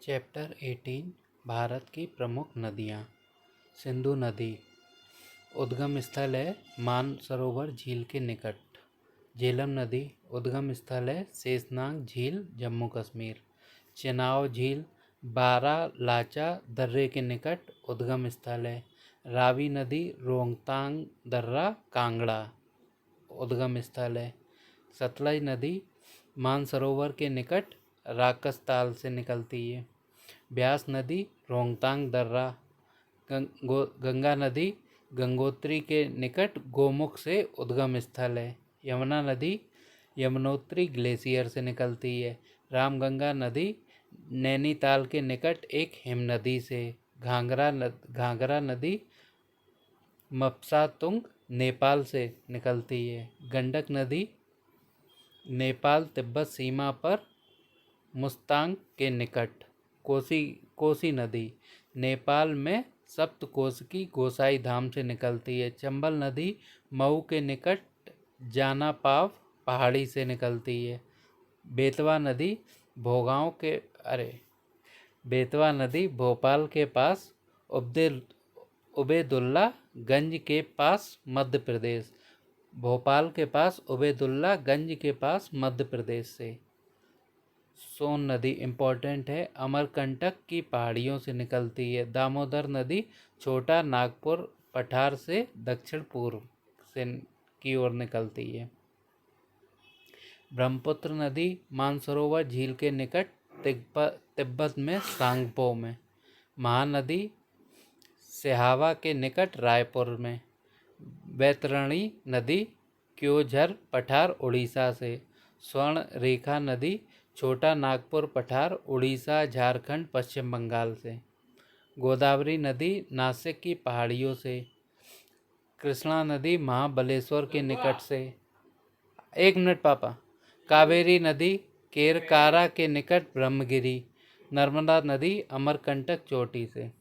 Chapter 18 Bharat की प्रमुख नदियाँ। सिंधु नदी उद्गम स्थल है मानसरोवर झील के निकट। झेलम नदी उद्गम स्थल है शेषनाग झील जम्मू कश्मीर। चेनाब झील बारालाचा दर्रे के निकट उद्गम स्थल है। रावी नदी रोहतांग दर्रा कांगड़ा उद्गम स्थल है। सतलज नदी मानसरोवर के निकट राकसताल से निकलती है। ब्यास नदी रोहतांग दर्रा। गंगा नदी गंगोत्री के निकट गोमुख से उद्गम स्थल है। यमुना नदी यमुनोत्री ग्लेशियर से निकलती है। रामगंगा नदी नैनीताल के निकट एक हिमनदी से। घाघरा नदी मप्सातुंग नेपाल से निकलती है। गंडक नदी नेपाल तिब्बत सीमा पर मुस्तांग के निकट। कोसी नदी नेपाल में सप्तकोशिकी गोसाई धाम से निकलती है। चंबल नदी मऊ के निकट जानापाव पहाड़ी से निकलती है। बेतवा नदी भोपाल के पास उबेदुल्ला गंज के पास मध्य प्रदेश। भोपाल के पास उबेदुल्ला गंज के पास मध्य प्रदेश से। सोन नदी इम्पोर्टेंट है, अमरकंटक की पहाड़ियों से निकलती है। दामोदर नदी छोटा नागपुर पठार से दक्षिण पूर्व से की ओर निकलती है। ब्रह्मपुत्र नदी मानसरोवर झील के निकट तिब्बत में सांगपो में। महानदी सिहावा के निकट रायपुर में। बैतरणी नदी क्योंझर पठार उड़ीसा से। स्वर्ण रेखा नदी छोटा नागपुर पठार उड़ीसा झारखंड पश्चिम बंगाल से। गोदावरी नदी नासिक की पहाड़ियों से। कृष्णा नदी महाबलेश्वर के निकट से। 1 मिनट पापा। कावेरी नदी केरकारा के निकट ब्रह्मगिरी। नर्मदा नदी अमरकंटक चोटी से।